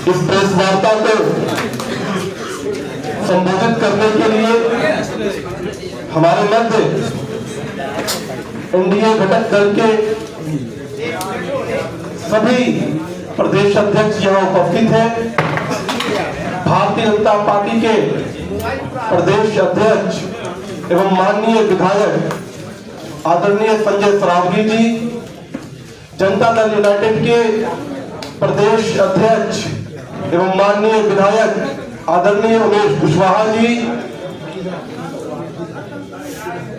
इस प्रेस वार्ता को संबोधित करने के लिए हमारे मध्य एनडीए घटक दल के सभी प्रदेश अध्यक्ष यहाँ उपस्थित हैं। भारतीय जनता पार्टी के प्रदेश अध्यक्ष एवं माननीय विधायक आदरणीय संजय सरावगी जी, जनता दल यूनाइटेड के प्रदेश अध्यक्ष एवं माननीय विधायक आदरणीय उमेश कुशवाहा जी,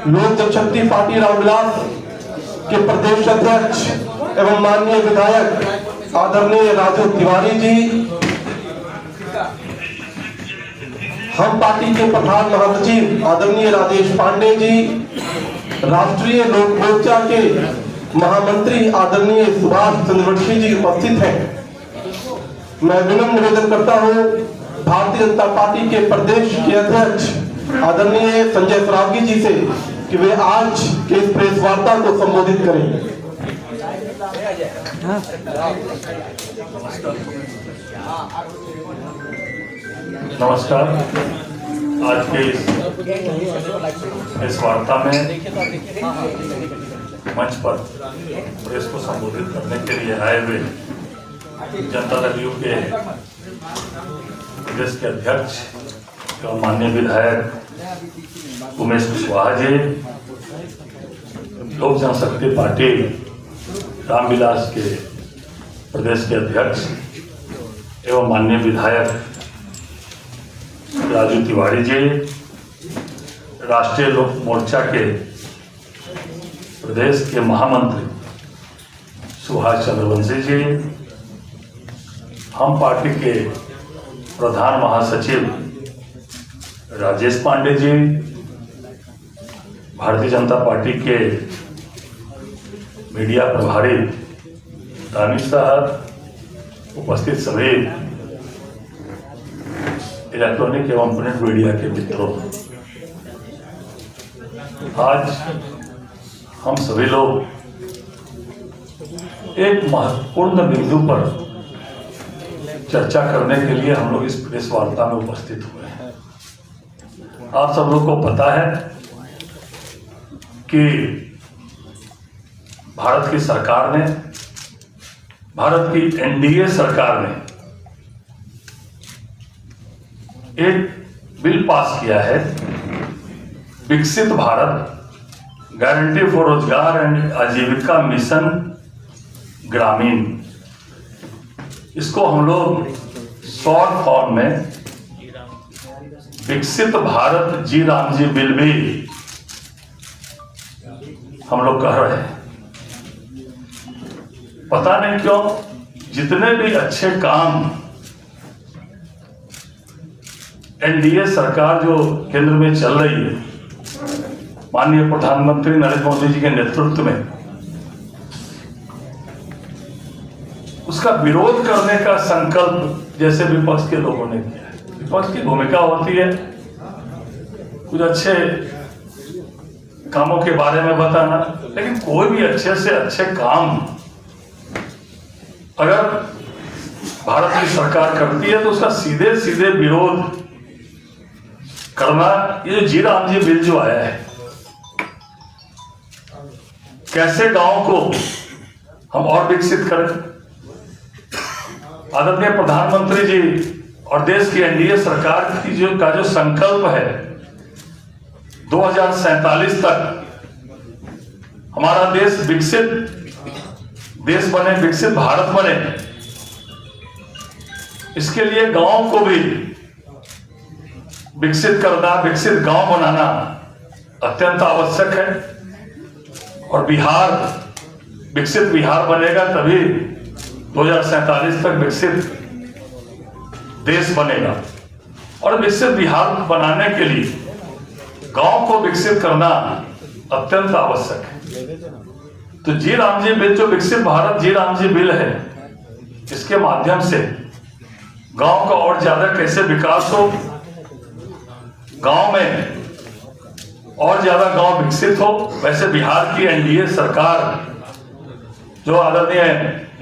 लोक जनशक्ति पार्टी रामविलास के प्रदेश अध्यक्ष एवं माननीय विधायक आदरणीय राजू तिवारी जी, हम पार्टी के प्रधान महासचिव आदरणीय राजेश पांडे जी, राष्ट्रीय लोक मोर्चा के महामंत्री आदरणीय सुभाष चंद्रवंशी जी उपस्थित हैं। मैं विनम्र निवेदन करता हूं भारतीय जनता पार्टी के प्रदेश के अध्यक्ष आदरणीय संजय सरावगी जी से कि वे आज के इस प्रेस वार्ता को संबोधित करें। नमस्कार। आज के इस वार्ता में मंच पर प्रेस को संबोधित करने के लिए आए हुए जनता दल यू के प्रदेश के अध्यक्ष एवं माननीय विधायक उमेश कुशवाहा जी, लोक जनशक्ति पार्टी रामविलास के प्रदेश के अध्यक्ष एवं माननीय विधायक राजू तिवारी जी, राष्ट्रीय लोक मोर्चा के प्रदेश के महामंत्री सुभाष चंद्रवंशी जी, हम पार्टी के प्रधान महासचिव राजेश पांडे जी, भारतीय जनता पार्टी के मीडिया प्रभारी दानिश साहब, उपस्थित सभी इलेक्ट्रॉनिक एवं प्रिंट मीडिया के मित्रों, आज हम सभी लोग एक महत्वपूर्ण बिंदु पर चर्चा करने के लिए हम लोग इस प्रेस वार्ता में उपस्थित हुए हैं। आप सब लोग को पता है कि भारत की सरकार ने, भारत की एनडीए सरकार ने एक बिल पास किया है, विकसित भारत गारंटी फॉर रोजगार एंड आजीविका मिशन ग्रामीण। इसको हम लोग शॉर्ट फॉर्म में विकसित भारत जी राम जी बिल भी हम लोग कह रहे हैं। पता नहीं क्यों जितने भी अच्छे काम एनडीए सरकार जो केंद्र में चल रही है, माननीय प्रधानमंत्री नरेंद्र मोदी जी के नेतृत्व में, उसका विरोध करने का संकल्प जैसे विपक्ष के लोगों ने किया है। विपक्ष की भूमिका होती है कुछ अच्छे कामों के बारे में बताना, लेकिन कोई भी अच्छे से अच्छे काम अगर भारत की सरकार करती है तो उसका सीधे सीधे विरोध करना। ये जो जी राम जी बिल जो आया है, कैसे गांव को हम और विकसित करें। आदरणीय प्रधानमंत्री जी और देश की एनडीए सरकार की जो संकल्प है 2047 तक हमारा देश विकसित देश बने, विकसित भारत बने, इसके लिए गांव को भी विकसित करना, विकसित गांव बनाना अत्यंत आवश्यक है। और बिहार, विकसित बिहार बनेगा तभी 2047 तक विकसित देश बनेगा। और विकसित बिहार बनाने के लिए गांव को विकसित करना अत्यंत आवश्यक है। तो जी राम जी बिल, जो विकसित भारत जी राम जी बिल है, इसके माध्यम से गांव का और ज्यादा कैसे विकास हो, गांव में और ज्यादा गांव विकसित हो। वैसे बिहार की एनडीए सरकार जो आदरणीय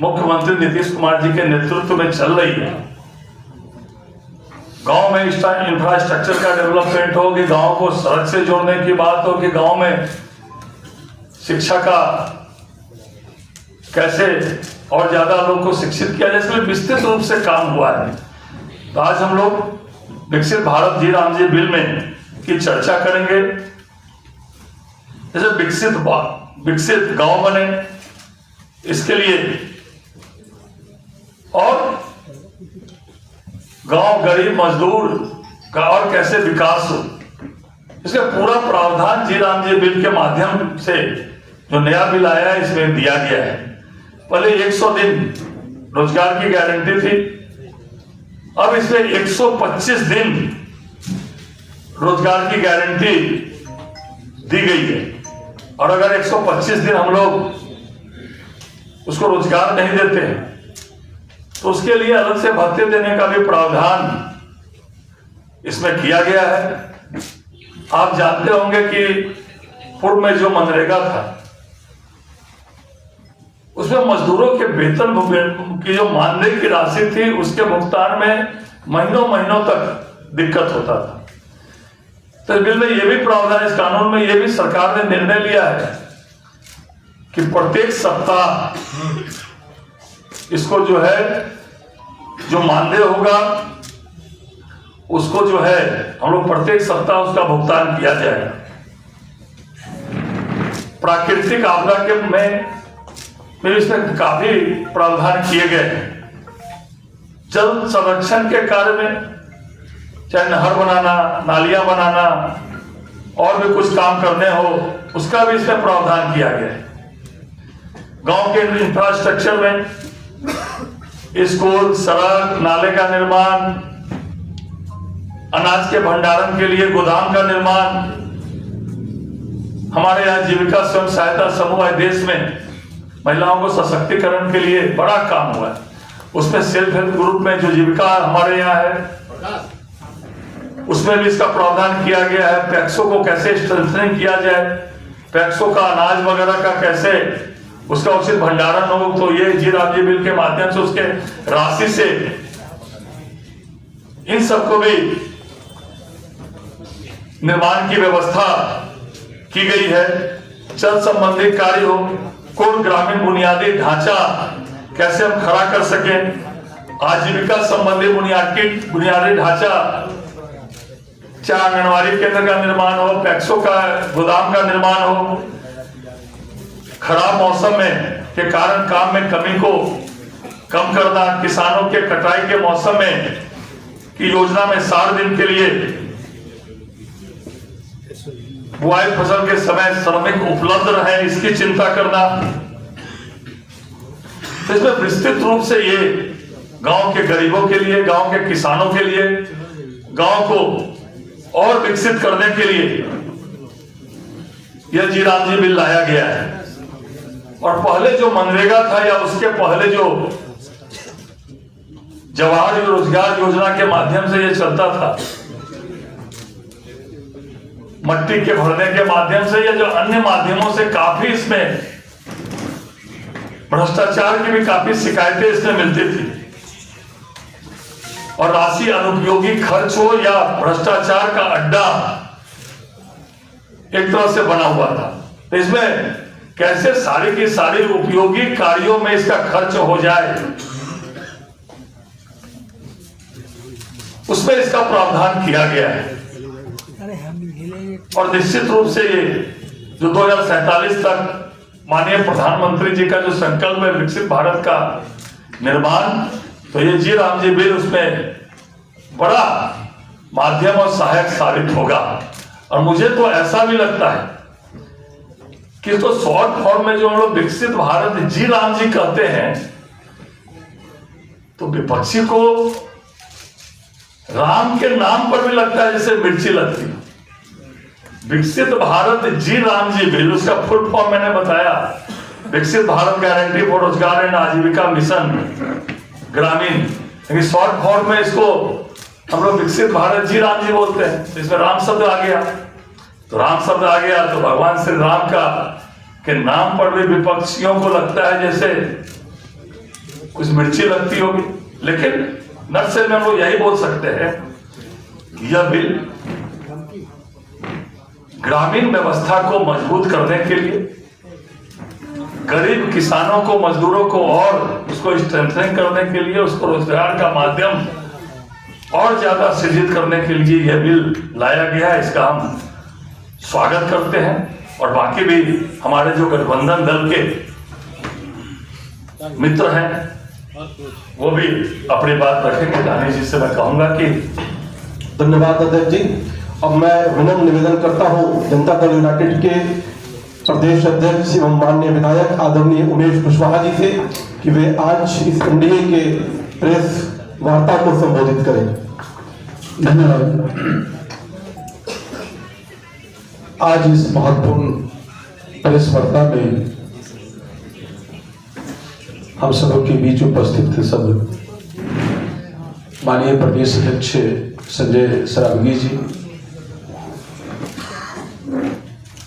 मुख्यमंत्री नीतीश कुमार जी के नेतृत्व में चल रही है, गांव में इंफ्रास्ट्रक्चर का डेवलपमेंट हो, कि गांव को सड़क से जोड़ने की बात हो, कि गांव में शिक्षा का कैसे और ज्यादा लोग को शिक्षित किया जाए, इसमें विस्तृत रूप से काम हुआ है। तो आज हम लोग विकसित भारत जी राम जी बिल में की चर्चा करेंगे। जैसे विकसित गांव बने, इसके लिए और गांव गरीब मजदूर का और कैसे विकास हो, इसका पूरा प्रावधान जी राम जी बिल के माध्यम से जो नया बिल आया है इसमें दिया गया है। पहले 100 दिन रोजगार की गारंटी थी, अब इसमें 125 दिन रोजगार की गारंटी दी गई है। और अगर 125 दिन हम लोग उसको रोजगार नहीं देते हैं तो उसके लिए अलग से भत्ते देने का भी प्रावधान इसमें किया गया है। आप जानते होंगे कि पूर्व में जो मनरेगा था उसमें मजदूरों के वेतन की जो मानदेय की राशि थी उसके भुगतान में महीनों महीनों तक दिक्कत होता था। तो इस बिल में यह भी प्रावधान, इस कानून में यह भी सरकार ने निर्णय लिया है कि प्रत्येक सप्ताह इसको जो है जो मानदेय होगा उसको जो है हम लोग प्रत्येक सप्ताह उसका भुगतान किया जाएगा। प्राकृतिक आपदा के में इसमें काफी प्रावधान किए गए हैं। जल संरक्षण के कार्य में चाहे नहर बनाना, नालियां बनाना और भी कुछ काम करने हो उसका भी इसमें प्रावधान किया गया है। गांव के इंफ्रास्ट्रक्चर में स्कूल, सड़क, नाले का निर्माण, अनाज के भंडारण के लिए गोदाम का निर्माण, हमारे यहाँ जीविका स्वयं सहायता समूह है, देश में महिलाओं को सशक्तिकरण के लिए बड़ा काम हुआ है। उसमें सेल्फ हेल्प ग्रुप में जो जीविका हमारे यहाँ है उसमें भी इसका प्रावधान किया गया है। पैक्सों को कैसे स्ट्रेंथनिंग किया जाए, पैक्सों का अनाज वगैरह का कैसे उसका उचित भंडारण हो, तो ये जी राम जी बिल के माध्यम से उसके राशि से इन सबको भी निर्माण की व्यवस्था की गई है। जल संबंधी कार्य हो, कोण ग्रामीण बुनियादी ढांचा कैसे हम खड़ा कर सके, आजीविका संबंधी बुनियादी ढांचा, चाहे आंगनबाड़ी केंद्र का निर्माण हो, पैक्सों का गोदाम का निर्माण हो, खराब मौसम में के कारण काम में कमी को कम करना, किसानों के कटाई के मौसम में की योजना में 60 दिन के लिए बुआई फसल के समय श्रमिक उपलब्ध रहे इसकी चिंता करना। तो इसमें विस्तृत रूप से ये गांव के गरीबों के लिए, गांव के किसानों के लिए, गांव को और विकसित करने के लिए यह जी राम जी बिल लाया गया है। और पहले जो मनरेगा था या उसके पहले जो जवाहर रोजगार योजना के माध्यम से ये चलता था, मट्टी के भरने के माध्यम से या जो अन्य माध्यमों से काफी इसमें भ्रष्टाचार की भी काफी शिकायतें इसमें मिलती थी और राशि अनुपयोगी खर्च हो या भ्रष्टाचार का अड्डा एक तरह से बना हुआ था। तो इसमें कैसे सारी की सारी उपयोगी कार्यों में इसका खर्च हो जाए उसमें इसका प्रावधान किया गया है। और निश्चित रूप से ये जो 2047 तक माननीय प्रधानमंत्री जी का जो संकल्प है विकसित भारत का निर्माण, तो ये जी राम जी बिल उसमें बड़ा माध्यम और सहायक साबित होगा। और मुझे तो ऐसा भी लगता है कि इसको शॉर्ट फॉर्म में जो हम लोग विकसित भारत जी राम जी कहते हैं तो विपक्षी को राम के नाम पर भी लगता है जैसे मिर्ची लगती है। विकसित भारत जी राम जी बिल, उसका फुल फॉर्म मैंने बताया, विकसित भारत गारंटी फॉर रोजगार एंड आजीविका मिशन ग्रामीण, लेकिन शॉर्ट फॉर्म में इसको हम लोग विकसित भारत जी राम जी बोलते हैं। इसमें राम शब्द आ गया, तो राम शब्द आ गया तो भगवान श्री राम का के नाम पर भी विपक्षियों को लगता है जैसे कुछ मिर्ची लगती होगी। लेकिन नटसेल में हम लोग यही बोल सकते हैं यह बिल ग्रामीण व्यवस्था को मजबूत करने के लिए, गरीब किसानों को, मजदूरों को और उसको स्ट्रेंथनिंग करने के लिए, उसको रोजगार का माध्यम और ज्यादा सृजित करने के लिए यह बिल लाया गया है। इसका हम स्वागत करते हैं और बाकी भी हमारे जो गठबंधन दल के मित्र हैं वो भी अपनी बात रखेंगे। दानिश जी से मैं कहूंगा कि धन्यवाद अध्यक्ष जी। अब मैं विनम्र निवेदन करता हूं जनता दल यूनाइटेड के प्रदेश अध्यक्ष एवं माननीय विधायक आदरणीय उमेश कुशवाहा जी से कि वे आज इस एनडीए के प्रेस वार्ता को संबोधित करें। धन्यवाद। आज इस महत्वपूर्ण प्रेस वार्ता में हम सबों के बीच उपस्थित थे सब माननीय प्रदेश अध्यक्ष संजय सरावगी जी,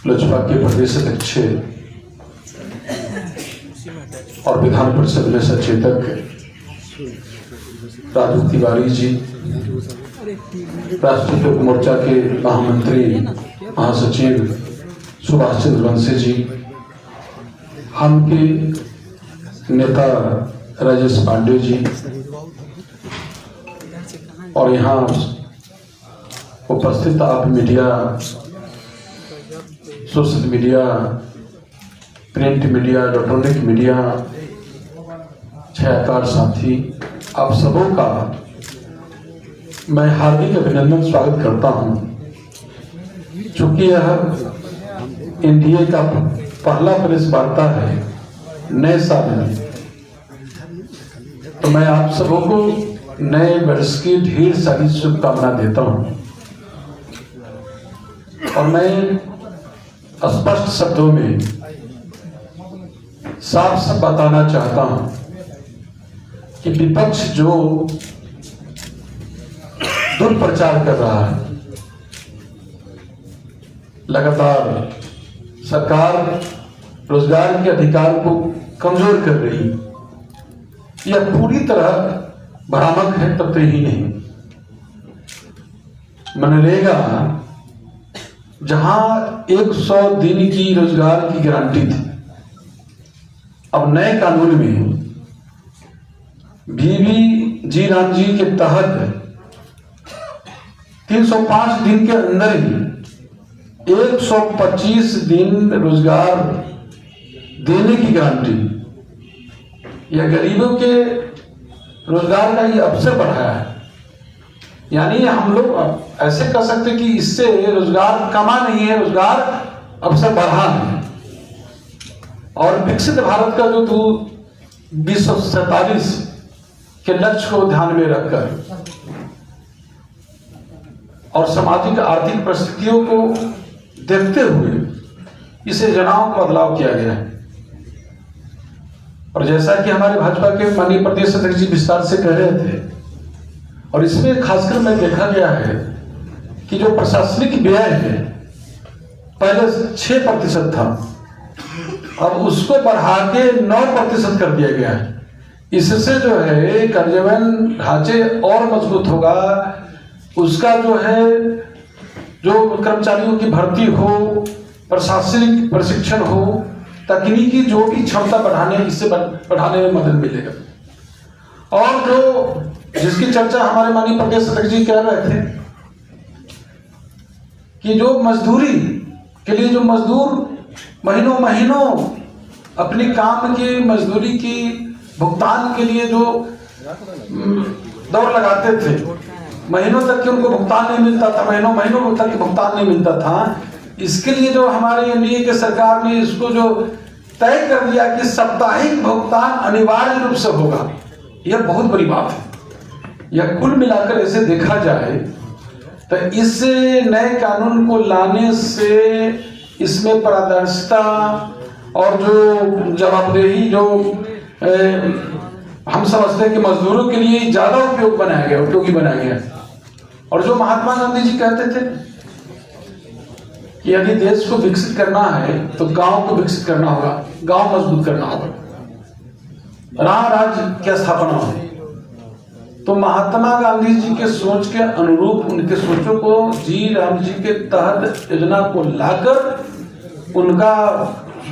लोजपा के प्रदेश अध्यक्ष और विधान परिषद में सचेतक राजू तिवारी जी, राष्ट्रीय लोक मोर्चा के महामंत्री महासचिव सुभाष चंद्र वंशी जी, हम के नेता राजेश पांडे जी और यहाँ उपस्थित आप media, social media, print media, electronic media, छायाकार साथी, आप सबों का मैं हार्दिक अभिनंदन स्वागत करता हूं। चूंकि यह एनडीए का पहला प्रेस वार्ता है नए साल में, तो मैं आप सबों को नए वर्ष की ढेर सारी शुभकामना देता हूं और मैं स्पष्ट शब्दों में साफ साफ बताना चाहता हूं कि विपक्ष जो दुष्प्रचार कर रहा है, लगातार सरकार रोजगार के अधिकार को कमजोर कर रही है, यह पूरी तरह भ्रामक है, तथ्य ही नहीं। मनरेगा जहां 100 दिन की रोजगार की गारंटी थी, अब नए कानून में बीबी जी राम जी के तहत 305 दिन के अंदर ही 125 दिन रोजगार देने की गारंटी, यह गरीबों के रोजगार का ये अवसर बढ़ाया है। यानी हम लोग ऐसे कर सकते कि इससे रोजगार कमा नहीं है, रोजगार अवसर बढ़ा है। और विकसित भारत का जो 2047 के लक्ष्य को ध्यान में रखकर और सामाजिक आर्थिक परिस्थितियों को देखते हुए इसे योजनाओं का बदलाव किया गया है। और जैसा कि हमारे भाजपा के माननीय प्रदेश अध्यक्ष जी विस्तार से कह रहे थे, और इसमें खासकर मैं देखा गया है कि जो प्रशासनिक व्यय है पहले 6% था, अब उसको बढ़ा के 9% कर दिया गया है। इससे जो है कार्यान्वयन ढांचे और मजबूत होगा, उसका जो है जो कर्मचारियों की भर्ती हो, प्रशासनिक प्रशिक्षण हो, तकनीकी जो भी क्षमता बढ़ाने, इससे बढ़ाने में मदद मिलेगा। और जो जिसकी चर्चा हमारे माननीय प्रदेश अध्यक्ष जी कह रहे थे कि जो मजदूरी के लिए जो मजदूर महीनों अपनी काम की मजदूरी की भुगतान के लिए जो दौड़ लगाते थे, महीनों तक के उनको भुगतान नहीं मिलता था, महीनों तक भुगतान नहीं मिलता था। इसके लिए जो हमारे एनडीए के सरकार ने इसको जो तय कर दिया कि साप्ताहिक भुगतान अनिवार्य रूप से होगा, यह बहुत बड़ी बात है। यह कुल मिलाकर ऐसे देखा जाए तो इस नए कानून को लाने से इसमें पारदर्शिता और जो जवाबदेही जो हम समझते हैं कि मजदूरों के लिए ज्यादा उपयोगी बनाया गया। और जो महात्मा गांधी जी कहते थे कि यदि देश को विकसित करना है तो गांव को विकसित करना होगा, गांव मजबूत करना होगा, राज्य की स्थापना हो। तो महात्मा गांधी जी के सोच के अनुरूप उनके सोचों को जी राम जी के तहत योजना को लाकर उनका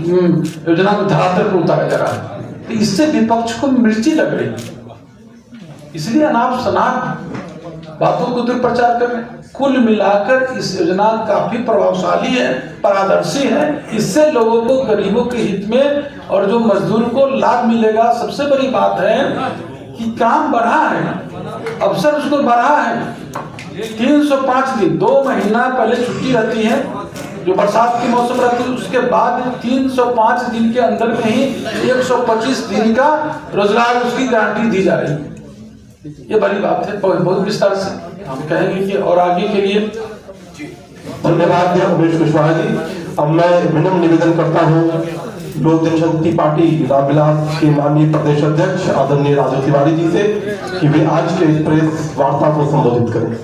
योजना को धरातल पर उतारा जा रहा है। तो इससे विपक्ष को मिर्ची लग रही, इसलिए अनाप शनाप बातों को दुष्प्रचार कर रहे हैं। कुल मिलाकर इस योजना काफी प्रभावशाली है, पारदर्शी है। इससे लोगों को, गरीबों के हित में और जो मजदूर को लाभ मिलेगा। सबसे बड़ी बात है कि काम बढ़ा है, अवसर उसको बढ़ा है। 305 दिन, 2 महीना पहले छुट्टी रहती है जो बरसात के मौसम रहती है, उसके बाद 305 दिन के अंदर में ही 125 दिन का रोजगार उसकी गारंटी दी जा रही है। ये बड़ी बात है। बहुत विस्तार से हम कहेंगे कि और आगे के लिए धन्यवाद उमेश कुशवाहा जी। अब मैं विनम्र निवेदन करता हूँ लोक जनशक्ति पार्टी रामविलास के माननीय प्रदेश अध्यक्ष आदरणीय राजू तिवारी जी से कि वे आज के इस प्रेस वार्ता को संबोधित करें।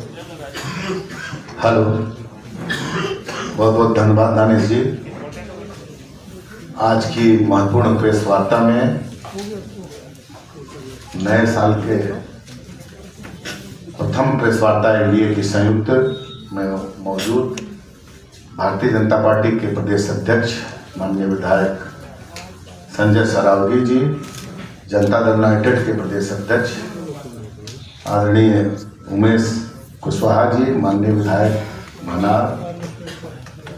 हेलो, बहुत बहुत धन्यवाद दानिश जी। आज की महत्वपूर्ण प्रेस वार्ता में नए साल के प्रथम प्रेस वार्ता एनडीए की संयुक्त में मौजूद भारतीय जनता पार्टी के प्रदेश अध्यक्ष माननीय विधायक संजय सरावगी जी, जनता दल यूनाइटेड के प्रदेश अध्यक्ष आदरणीय उमेश कुशवाहा जी, माननीय विधायक मनार,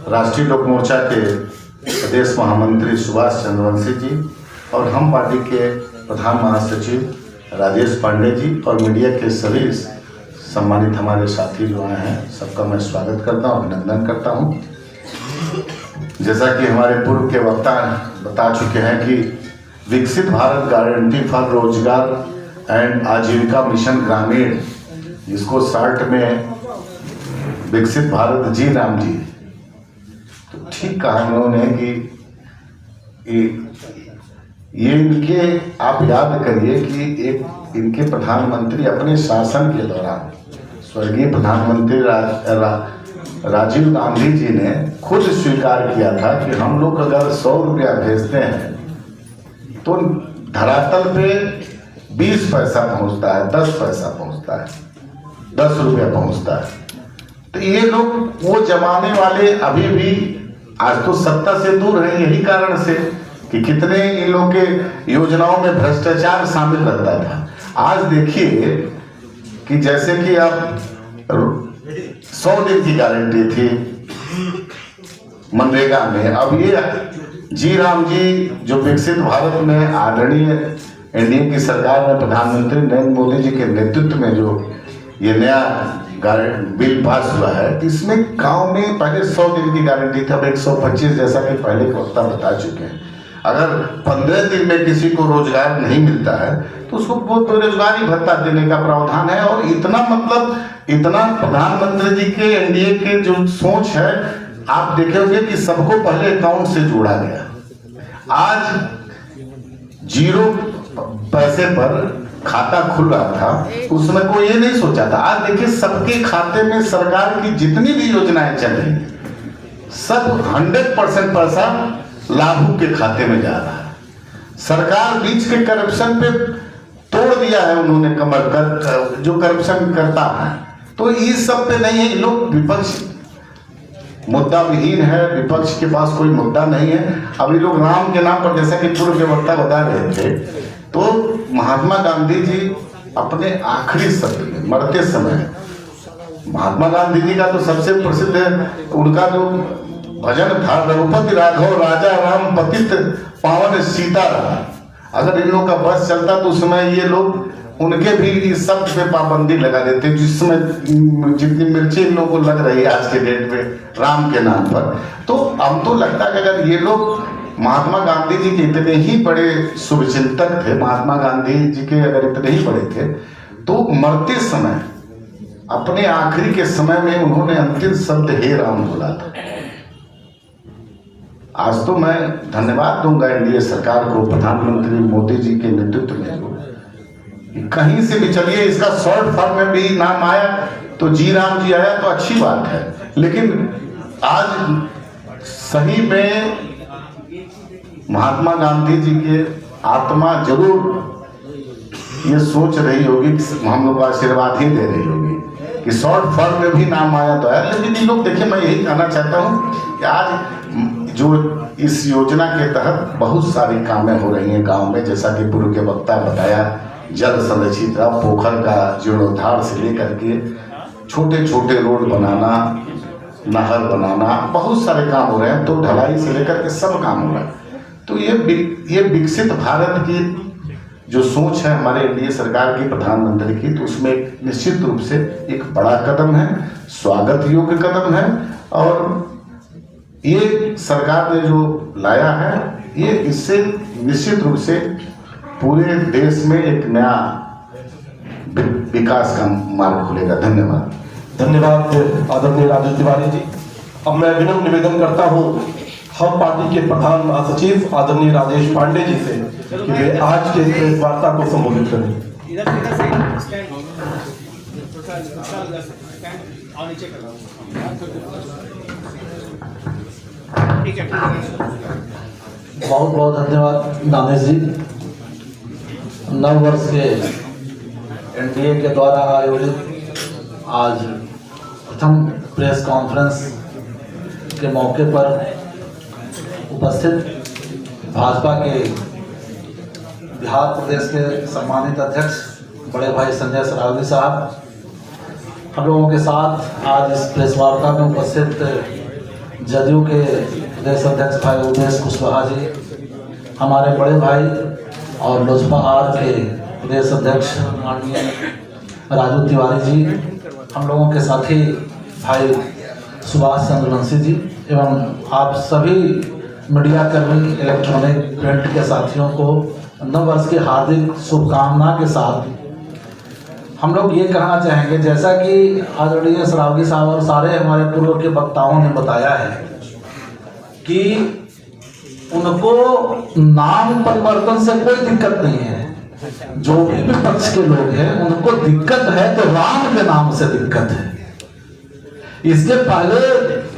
राष्ट्रीय लोक मोर्चा के प्रदेश महामंत्री सुभाष चंद्रवंशी जी और हम पार्टी के प्रधान महासचिव राजेश पांडे जी और मीडिया के सभी सम्मानित हमारे साथी जो आए हैं, सबका मैं स्वागत करता हूँ, अभिनंदन करता हूँ। जैसा कि हमारे पूर्व के वक्ता बता चुके हैं कि विकसित भारत गारंटी फॉर रोजगार एंड आजीविका मिशन ग्रामीण, जिसको शॉर्ट में विकसित भारत जी राम जी, तो ठीक कहा इन्होंने कि ये इनके, आप याद करिए कि एक इनके प्रधानमंत्री अपने शासन के दौरान स्वर्गीय प्रधानमंत्री राजीव गांधी जी ने खुद स्वीकार किया था कि हम लोग अगर 100 रुपया भेजते हैं तो धरातल पे 20 पैसा पहुंचता है, 10 पैसा पहुंचता है, 10 रुपया पहुंचता है। तो ये लोग वो जमाने वाले अभी भी आज तो सत्ता से दूर है, यही कारण से कि कितने इन लोग के योजनाओं में भ्रष्टाचार शामिल रहता था। आज देखिए कि जैसे कि अब 100 दिन की गारंटी थी मनरेगा में, अब ये जी राम जी जो विकसित भारत में आदरणीय एनडीए की सरकार में प्रधानमंत्री नरेंद्र मोदी जी के नेतृत्व में जो ये नया बिल पास हुआ है, इसमें गांव में पहले 100 दिन की गारंटी थी, अब 125, जैसा कि पहले के वक्ता बता चुके हैं। अगर 15 दिन में किसी को रोजगार नहीं मिलता है तो उसको बेरोजगारी भत्ता देने का प्रावधान है। और इतना इतना प्रधानमंत्री जी के एनडीए के जो सोच है, आप देखेंगे कि सबको पहले अकाउंट से जोड़ा गया। आज 0 पैसे पर खाता खुल रहा था, उसमें कोई ये नहीं सोचा था। आज देखिए सबके खाते में सरकार की जितनी भी योजनाएं चल रही है, सब 100% पैसा लाभुक के खाते में जा रहा है। सरकार बीच के करप्शन पे तोड़ दिया है उन्होंने कमर कर, जो करप्शन करता है। तो इस सब पे नहीं है, लोग विपक्ष मुद्दा विहीन है, विपक्ष के पास कोई मुद्दा नहीं है। अभी लोग राम के नाम पर, जैसा कि पूर्व के वक्ता बता रहे थे, तो महात्मा गांधी जी अपने आखिरी शब्द में मरते समय, महात्मा गांधी जी का तो सबसे प्रसिद्ध है उनका जो भजन था, रघुपति राघव राजा राम पतित पावन सीता राम। अगर इन लोग का बस चलता तो उसमें ये लोग उनके भी इस शब्द पे पाबंदी लगा देते, जिसमें जितनी मिर्ची इन लोगों को लग रही है आज के डेट पे राम के नाम पर। तो अब तो लगता है कि अगर ये लोग महात्मा गांधी जी के इतने ही बड़े शुभचिंतक थे, महात्मा गांधी जी के अगर इतने ही बड़े थे, तो मरते समय अपने आखिरी के समय में उन्होंने अंतिम शब्द हे राम बोला था। आज तो मैं धन्यवाद दूंगा एनडीए सरकार को, प्रधानमंत्री मोदी जी के नेतृत्व में। कहीं से भी चलिए, इसका शॉर्ट फॉर्म में भी नाम आया तो जी राम जी आया तो अच्छी बात है, लेकिन आज सही में महात्मा गांधी जी के आत्मा जरूर ये सोच रही होगी कि हम लोग को आशीर्वाद ही दे रही होगी कि शॉर्ट फॉर्म में भी नाम आया तो है। लेकिन ये लोग देखिए, मैं यही कहना चाहता हूँ कि आज जो इस योजना के तहत बहुत सारी कामें हो रही हैं गांव में, जैसा कि पूर्व के वक्ता बताया, जल संरक्षित पोखर का जीर्णोद्धार से लेकर के छोटे छोटे रोड बनाना, नहर बनाना, बहुत सारे काम हो रहे हैं। तो ढलाई से लेकर के सब काम हो रहा है। तो ये विकसित भारत की जो सोच है हमारे एनडीए सरकार की, प्रधानमंत्री की, तो उसमें निश्चित रूप से एक बड़ा कदम है, स्वागत योग्य कदम है। और ये सरकार ने जो लाया है, ये इससे निश्चित रूप से पूरे देश में एक नया विकास का मार्ग खुलेगा। धन्यवाद। धन्यवाद आदरणीय राजू तिवारी जी। अब मैं विनम्र निवेदन करता हूँ हम पार्टी के प्रधान महासचिव आदरणीय राजेश पांडे जी से कि वे आज के प्रेस वार्ता को संबोधित करें। बहुत बहुत धन्यवाद दानेश जी। नव वर्ष के एनडीए के द्वारा आयोजित आज प्रथम प्रेस कॉन्फ्रेंस के मौके पर उपस्थित भाजपा के बिहार प्रदेश के सम्मानित अध्यक्ष बड़े भाई संजय सरावगी साहब, हम लोगों के साथ आज इस प्रेस वार्ता में उपस्थित जदयू के प्रदेश अध्यक्ष भाई उमेश कुशवाहा जी, हमारे बड़े भाई और लोजपा आर के प्रदेश अध्यक्ष माननीय राजू तिवारी जी, हम लोगों के साथी भाई सुभाष चंद्र वंशी जी एवं आप सभी मीडिया कर्मी, इलेक्ट्रॉनिक प्रिंट के साथियों को नव वर्ष की हार्दिक शुभकामना के साथ हम लोग ये कहना चाहेंगे, जैसा कि आदरणीय सरावगी साहब और सारे हमारे पूर्व के वक्ताओं ने बताया है कि उनको नाम परिवर्तन से कोई दिक्कत नहीं है। जो भी विपक्ष के लोग हैं उनको दिक्कत है तो राम के नाम से दिक्कत है। इसके पहले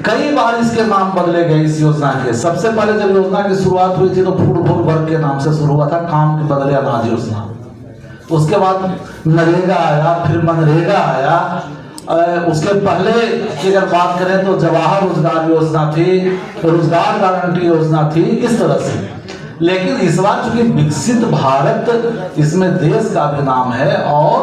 कई बार इसके नाम बदले गए इस योजना के। सबसे पहले जब योजना की शुरुआत हुई थी तो फूड वर्ग के नाम से शुरू हुआ था, काम के बदले अनाज योजना। उसके बाद नरेगा आया, फिर मनरेगा आया। उसके पहले की अगर बात करें तो जवाहर रोजगार योजना थी, रोजगार गारंटी योजना थी, इस तरह से। लेकिन इस बार चूंकि विकसित भारत इसमें देश का भी नाम है और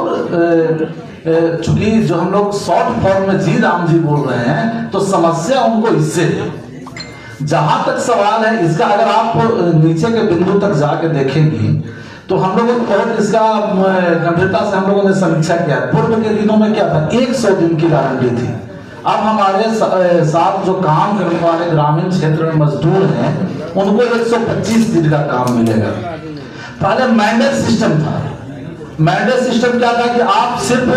चूंकि जो हम लोग शॉर्ट फॉर्म में जी राम जी बोल रहे हैं तो समस्या उनको इससे है। जहां तक सवाल है इसका, अगर आप नीचे के बिंदु तक जाके देखेंगी तो हम लोगों को बहुत इसका गंभीरता से हम लोगों ने समीक्षा किया। पूर्व के दिनों में क्या था, 100 दिन की गारंटी थी। अब हमारे साथ जो काम करने वाले ग्रामीण क्षेत्र में मजदूर हैं उनको 125 दिन का काम मिलेगा। पहले मैंडेट सिस्टम था। मैंडेट सिस्टम क्या था कि आप सिर्फ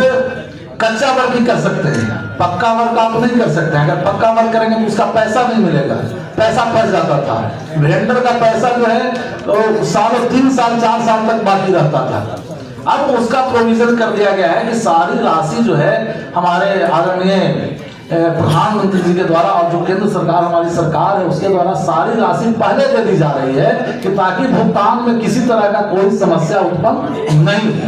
कच्चा वर्क ही कर सकते हैं, पक्का वर्क आप नहीं कर सकते हैं। अगर पक्का वर्क करेंगे तो उसका पैसा नहीं मिलेगा, पैसा फंस जाता था। वेंडर का पैसा जो है तो सालों 3 साल 4 साल तक बाकी रहता था। अब उसका प्रोविजन कर दिया गया है कि सारी राशि जो है हमारे आदरणीय प्रधानमंत्री जी के द्वारा और जो केंद्र सरकार हमारी सरकार है उसके द्वारा सारी राशि पहले दे दी जा रही है कि ताकि भुगतान में किसी तरह का कोई समस्या उत्पन्न नहीं हो।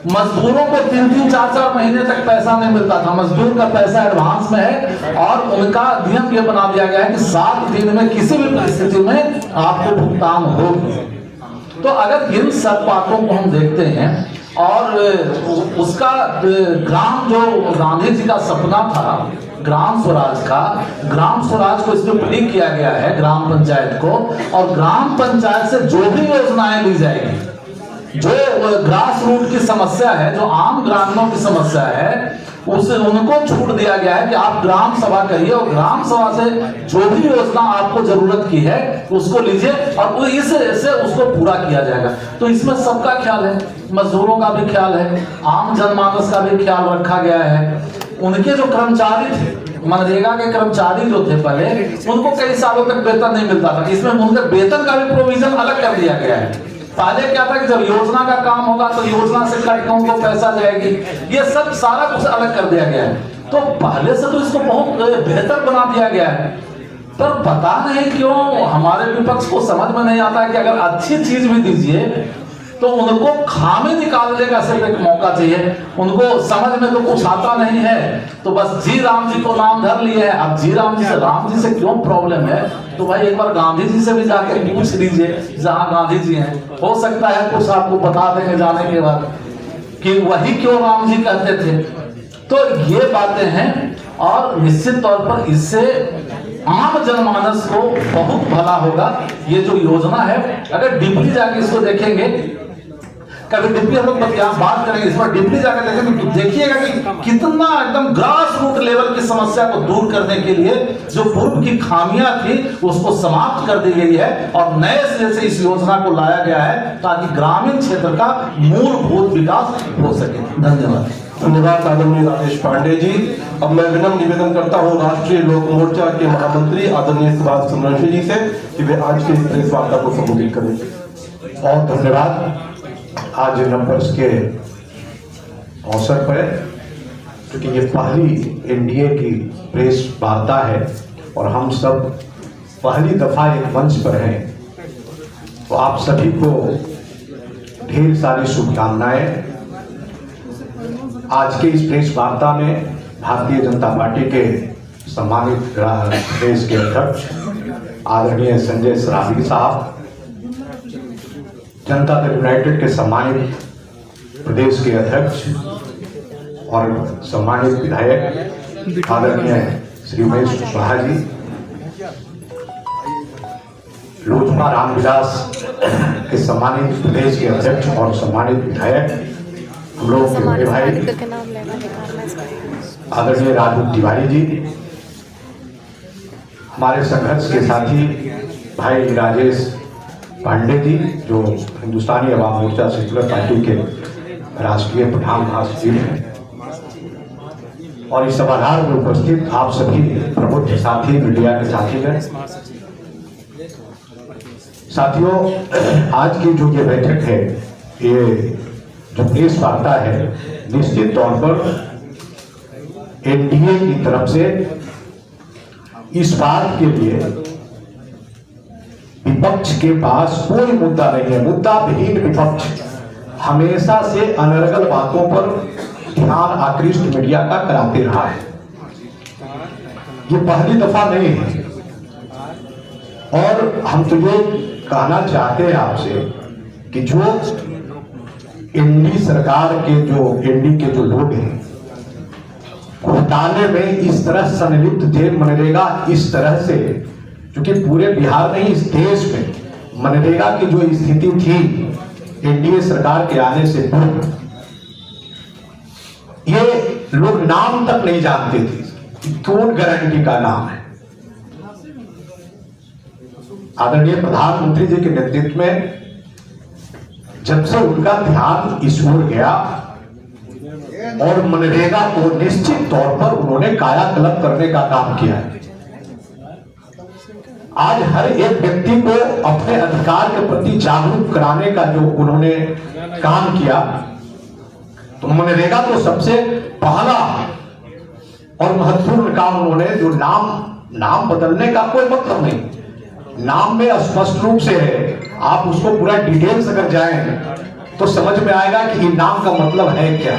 मजदूरों को 3-3, 4-4 महीने तक पैसा नहीं मिलता था। मजदूर का पैसा एडवांस में है और उनका नियम ये बना दिया गया है कि 7 दिन में किसी भी परिस्थिति में आपको भुगतान होगा। तो अगर इन सब बातों को हम देखते हैं और उसका ग्राम जो गांधी जी का सपना था ग्राम स्वराज का, ग्राम स्वराज को इसमें प्रयोग किया गया है ग्राम पंचायत को। और ग्राम पंचायत से जो भी योजनाएं ली जाएगी, जो ग्रास रूट की समस्या है, जो आम ग्रामीणों की समस्या है, उसे उनको छूट दिया गया है कि आप ग्राम सभा करिए और ग्राम सभा से जो भी योजना आपको जरूरत की है उसको लीजिए और इससे उसको पूरा किया जाएगा। तो इसमें सबका ख्याल है, मजदूरों का भी ख्याल है, आम जनमानस का भी ख्याल रखा गया है। उनके जो कर्मचारी थे, मनरेगा के कर्मचारी जो थे पहले, उनको कई सालों तक वेतन नहीं मिलता था। इसमें उनके वेतन का भी प्रोविजन अलग कर दिया गया है। पहले क्या था कि जब योजना का काम होगा तो योजना से कट के उनको पैसा जाएगी, ये सब सारा कुछ अलग कर दिया गया है। तो पहले से तो इसको बहुत बेहतर बना दिया गया है। पर पता नहीं क्यों हमारे विपक्ष को समझ में नहीं आता है कि अगर अच्छी चीज भी दीजिए तो उनको खामी निकालने का सिर्फ एक मौका चाहिए। उनको समझ में तो कुछ आता नहीं है, तो बस जी राम जी को नाम धर लिए है। अब जी राम जी से राम जी से क्यों प्रॉब्लम है, तो भाई एक बार गांधी जी से भी जाके पूछ लीजिए, जहां गांधी जी हैं, हो सकता है कुछ आपको बता देंगे जाने के बाद कि वही क्यों राम जी कहते थे। तो ये बातें हैं और निश्चित तौर पर इससे आम जनमानस को बहुत भला होगा। ये जो योजना है, अगर डीपली जाके इसको देखेंगे, कभी डीपली हम लोग बात करेंगे इस पर, डीपली जाकर देखेंगे तो देखिएगा कि कितना एकदम ग्रास रूट लेवल की समस्या को दूर करने के लिए जो पूर्व की खामियां थी उसको समाप्त कर दी गई है और नए सिरे से इस योजना को लाया गया है ताकि ग्रामीण क्षेत्र का मूलभूत विकास हो सके। धन्यवाद। धन्यवाद आदरणीय राजेश पांडे जी। अब मैं विनम्र निवेदन करता हूं राष्ट्रीय लोक मोर्चा के महामंत्री आदरणीय सुभाष चंद्र जी से कि वे आज के इस प्रेस वार्ता को संबोधित करें। बहुत धन्यवाद। आज नववर्ष के अवसर पर, क्योंकि ये पहली एनडीए की प्रेस वार्ता है और हम सब पहली दफा एक मंच पर हैं, तो आप सभी को ढेर सारी शुभकामनाएं। आज के इस प्रेस वार्ता में भारतीय जनता पार्टी के सम्मानित प्रदेश के अध्यक्ष आदरणीय संजय सरावगी साहब, जनता दल यूनाइटेड के सम्मानित प्रदेश के अध्यक्ष और सम्मानित विधायक आदरणीय श्री उमेश कुशवाहा जी, लोजपा रामविलास के सम्मानित प्रदेश के अध्यक्ष और सम्मानित विधायक हम लोग के बड़े भाई आदरणीय राजू तिवारी जी, हमारे संघर्ष के साथी भाई राजेश पांडे जी जो हिंदुस्तानी अवाम मोर्चा सेकुलर पार्टी के राष्ट्रीय प्रधान महासचिव हैं, और इस सभागार में उपस्थित आप सभी प्रमुख साथी, मीडिया के साथीगण। साथियों, आज की जो ये बैठक है, ये जो प्रेस वार्ता है, निश्चित तौर पर एनडीए की तरफ से इस बात के लिए विपक्ष के पास कोई मुद्दा नहीं है। मुद्दा विहीन विपक्ष हमेशा से अनर्गल बातों पर ध्यान आकृष्ट मीडिया का कराते रहा है। ये पहली दफा नहीं है और हम तो ये कहना चाहते हैं आपसे कि जो एनडी सरकार के जो लोग हैं, घोटाले में इस तरह संलिप्त थे, मनरेगा इस तरह से, क्योंकि पूरे बिहार नहीं इस देश में मनरेगा की जो स्थिति थी एनडीए सरकार के आने से पूर्व, ये लोग नाम तक नहीं जानते थे कौन गारंटी का नाम है। आदरणीय प्रधानमंत्री जी के नेतृत्व में जब से उनका ध्यान इस ओर गया और मनरेगा को निश्चित तौर पर उन्होंने कायाकल्प करने का काम किया है। आज हर एक व्यक्ति को अपने अधिकार के प्रति जागरूक कराने का जो उन्होंने काम किया, तो मनरेगा तो सबसे पहला और महत्वपूर्ण काम उन्होंने, जो नाम बदलने का कोई मतलब नहीं, नाम में स्पष्ट रूप से है, आप उसको पूरा डिटेल्स अगर जाएं तो समझ में आएगा कि ये नाम का मतलब है क्या।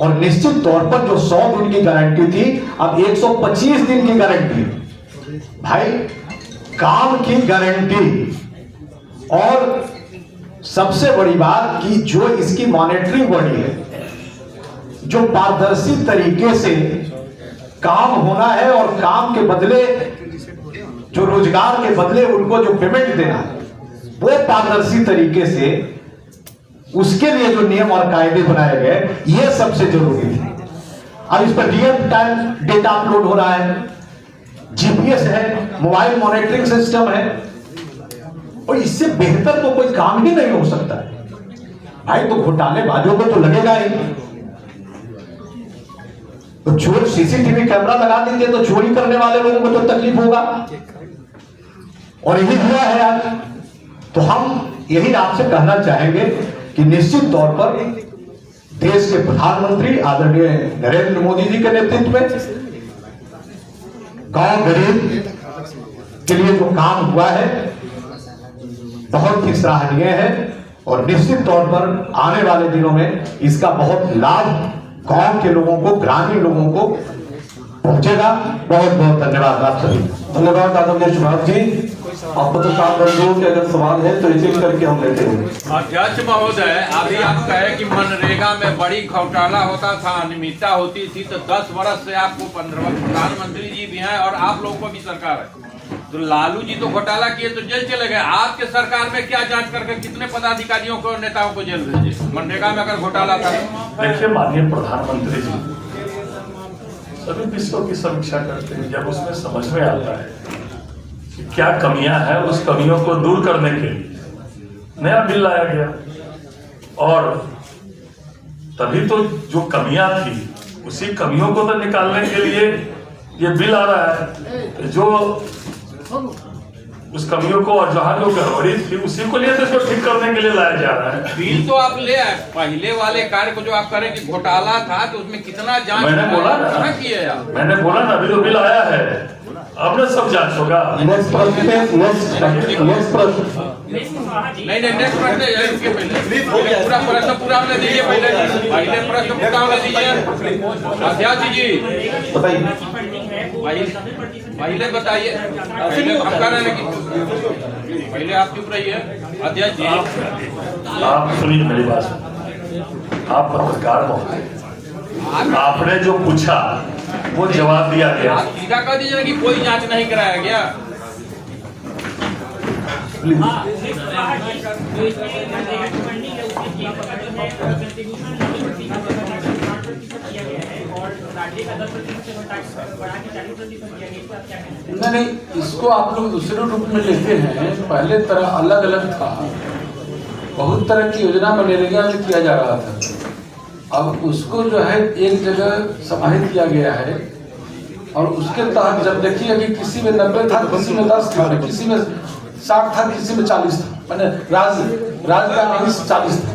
और निश्चित तौर पर जो 100 दिन की गारंटी थी, अब 125 दिन की गारंटी। भाई, काम की गारंटी। और सबसे बड़ी बात कि जो इसकी मॉनिटरिंग बॉडी है, जो पारदर्शी तरीके से काम होना है और काम के बदले, जो रोजगार के बदले उनको जो पेमेंट देना है, वो पारदर्शी तरीके से, उसके लिए जो नियम और कायदे बनाए गए, ये सबसे जरूरी है। अब इस पर रियल टाइम डेटा अपलोड हो रहा है, जीपीएस है, मोबाइल मॉनिटरिंग सिस्टम है, और इससे बेहतर तो कोई काम ही नहीं हो सकता है। भाई, तो घोटालेबाजों को तो लगेगा ही, तो चोर सीसीटीवी कैमरा लगा देंगे तो चोरी करने वाले लोगों को तो तकलीफ होगा, और यही हुआ है आज। तो हम यही आपसे कहना चाहेंगे कि निश्चित तौर पर देश के प्रधानमंत्री आदरणीय नरेंद्र मोदी जी के नेतृत्व में गांव गरीब के लिए जो काम हुआ है बहुत ही सराहनीय है। और निश्चित तौर पर आने वाले दिनों में इसका बहुत लाभ गांव के लोगों को, ग्रामीण लोगों को पहुंचेगा। बहुत बहुत धन्यवाद आप सभी। धन्यवाद आदरणीय सुभाष जी। आप पत्रकार बंधुओं के अगर सवाल है तो एक एक करके हम लेते हैं। अध्यक्ष महोदय, अभी आप कहे कि मनरेगा में बड़ी घोटाला होता था, अनियमितता होती थी, तो 10 वर्ष से आपको 15 प्रधानमंत्री जी भी हैं और आप लोगों को भी सरकार है, तो लालू जी तो घोटाला किए तो जेल चले गए। आपके सरकार में क्या जांच करके कितने पदाधिकारियों को, नेताओं को जेल भेजे मनरेगा में अगर घोटाला था? देखिए माननीय प्रधानमंत्री जी सभी विषयों की समीक्षा करते हैं, जब उसमें समझ में आता है कि क्या कमियां हैं, उस कमियों को दूर करने के लिए नया बिल लाया गया और तभी तो जो कमियां थी उसी कमियों को तो निकालने के लिए ये बिल आ रहा है। जो उस कमियों को और जहां जो गड़बड़ी थी उसी को लिए तो इसको ठीक करने के लिए लाया जा रहा है। बिल तो आप ले आए, पहले वाले कार्य को जो आप करें कि घोटाला था तो उसमें कितना जांच मैंने बोला ना, किए आप? मैंने बोला ना, अभी तो बिल आया है, अब ना सब जांच होगा। नेक्स्ट प्रश्न नेक्स्ट प्रश्न नहीं नेक्स्ट प्रश्न इसके पहले पूरा प्रश्न पूरा हमने दीजिए, पहले प्रश्न पूरा हमने दीजिए। अध्यक्ष जी बताइए, पहले बताइए, पहले हम कर रहे हैं पहले आप चुप रहिए। अध्यक्ष जी आप सुनिए मेरी बात, आप पत्रकार महोदय, आपने जो पूछा वो जवाब दिया गया। आप सीधा कह दीजिए कि कोई जांच नहीं कराया गया। नहीं, इसको आप लोग दूसरे रूप में लेते हैं। पहले तरह अलग अलग था, बहुत तरह की योजना मनरेगा में किया जा रहा था। अब उसको जो है एक जगह समाहित किया गया है और उसके तहत जब देखिए कि किसी में 90 था, किसी में 10 था, किसी में 60 था, किसी में 40 था, मैंने राज का 40 था।